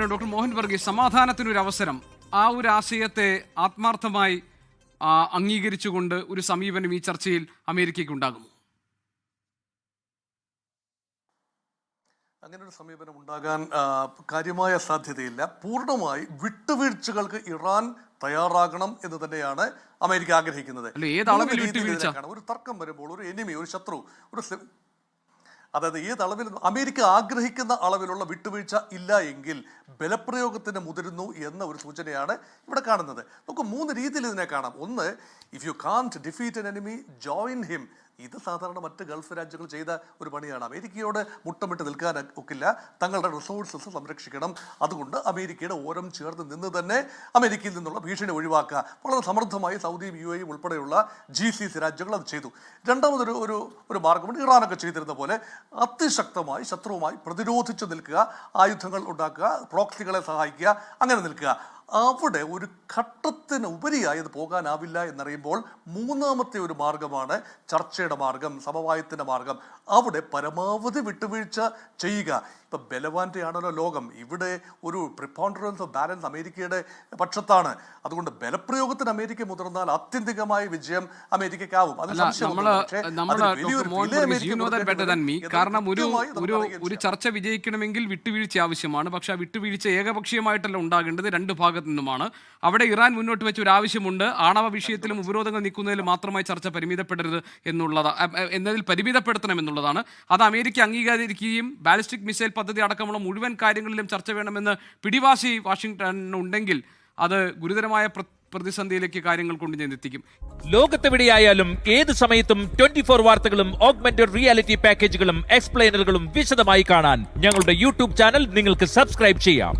കൂടെ ഡോക്ടർ മോഹൻ വർഗീസ്. സമാധാനത്തിനൊരു അവസരം, ആ ഒരു ആശയത്തെ ആത്മാർത്ഥമായി അംഗീകരിച്ചുകൊണ്ട് ഒരു സമീപനം ഈ ചർച്ചയിൽ അമേരിക്കയ്ക്ക് ഉണ്ടാകുമോ? അങ്ങനെ ഒരു സമീപനം ഉണ്ടാകാൻ കാര്യമായ സാധ്യതയില്ല. പൂർണ്ണമായി വിട്ടുവീഴ്ചകൾക്ക് ഇറാൻ തയ്യാറാകണം എന്ന് തന്നെയാണ് അമേരിക്ക ആഗ്രഹിക്കുന്നത്. ഒരു തർക്കം വരുമ്പോൾ ഒരു എനിമി, ഒരു ശത്രു, അതായത് ഏത് അളവിൽ അമേരിക്ക ആഗ്രഹിക്കുന്ന അളവിലുള്ള വിട്ടുവീഴ്ച ഇല്ല എങ്കിൽ ബലപ്രയോഗത്തിന് മുതിരുന്നു എന്ന ഒരു സൂചനയാണ് ഇവിടെ കാണുന്നത്. നമുക്ക് 3 രീതിയിൽ ഇതിനെ കാണാം. ഒന്ന്, if you can't defeat N enemy, join him. ഇത് സാധാരണ മറ്റ് ഗൾഫ് രാജ്യങ്ങൾ ചെയ്ത ഒരു പണിയാണ്. അമേരിക്കയോട് മുട്ടമിട്ട് നിൽക്കാൻ ഒക്കില്ല, തങ്ങളുടെ റിസോഴ്സസ് സംരക്ഷിക്കണം. അതുകൊണ്ട് അമേരിക്കയുടെ ഓരം ചേർന്ന് നിന്ന് തന്നെ അമേരിക്കയിൽ നിന്നുള്ള ഭീഷണി ഒഴിവാക്കുക. വളരെ സമൃദ്ധമായി സൗദിയും UAE ഉൾപ്പെടെയുള്ള GCC രാജ്യങ്ങൾ അത് ചെയ്തു. രണ്ടാമതൊരു ഒരു മാർഗമുണ്ട്, ഇറാനൊക്കെ ചെയ്തിരുന്ന പോലെ അതിശക്തമായി ശത്രുവുമായി പ്രതിരോധിച്ചു നിൽക്കുക, ആയുധങ്ങൾ ഉണ്ടാക്കുക, പ്രോക്സികളെ സഹായിക്കുക, അങ്ങനെ നിൽക്കുക. അവിടെ ഒരു ഘട്ടത്തിന് ഉപരിയായി അത് പോകാനാവില്ല എന്നറിയുമ്പോൾ മൂന്നാമത്തെ ഒരു മാർഗമാണ് ചർച്ചയുടെ മാർഗം, സമവായത്തിൻ്റെ മാർഗം. അവിടെ പരമാവധി വിട്ടുവീഴ്ച ചെയ്യുക. ഇപ്പം ബലവാന്റെ ആണല്ലോ ലോകം. ഇവിടെ ഒരു പ്രിപ്പോണ്ടറൻസ് ഓഫ് ബാലൻസ് അമേരിക്കയുടെ പക്ഷത്താണ്. അതുകൊണ്ട് ബലപ്രയോഗത്തിന് അമേരിക്ക മുതിർന്നാൽ ആത്യന്തികമായ വിജയം അമേരിക്കയ്ക്കാവും. കാരണം ഒരു ചർച്ച വിജയിക്കണമെങ്കിൽ വിട്ടുവീഴ്ച ആവശ്യമാണ്. പക്ഷെ ആ വിട്ടുവീഴ്ച ഏകപക്ഷീയമായിട്ടല്ല ഉണ്ടാകേണ്ടത്, രണ്ട് ഭാഗത്തു നിന്നുമാണ്. അവിടെ ഇറാൻ മുന്നോട്ട് വെച്ച ഒരു ആവശ്യമുണ്ട്, ആണവ വിഷയത്തിലും ഉപരോധങ്ങൾ നീക്കുന്നതിൽ മാത്രമായി ചർച്ച പരിമിതപ്പെടരുത് എന്നതിൽ പരിമിതപ്പെടുത്തണം എന്നുള്ളതാണ്. അത് അമേരിക്ക അംഗീകരിക്കുകയും ബാലിസ്റ്റിക് മിസൈൽ പദ്ധതി അടക്കമുള്ള മുഴുവൻ കാര്യങ്ങളിലും ചർച്ച വേണമെന്ന് പിടിവാശി വാഷിംഗ്ടണിനുണ്ടെങ്കിൽ അത് ഗുരുതരമായ പ്രതിസന്ധിയിലേക്ക് കാര്യങ്ങൾ കൊണ്ടുചെന്നെത്തിക്കും. ലോകത്തെവിടെയായാലും ഏത് സമയത്തും 24 വാർത്തകളും ഓഗ്മെന്റഡ് റിയാലിറ്റി പാക്കേജുകളും എക്സ്പ്ലെയിനറുകളും വിശദമായി കാണാൻ ഞങ്ങളുടെ YouTube ചാനൽ നിങ്ങൾക്ക് സബ്സ്ക്രൈബ് ചെയ്യാം.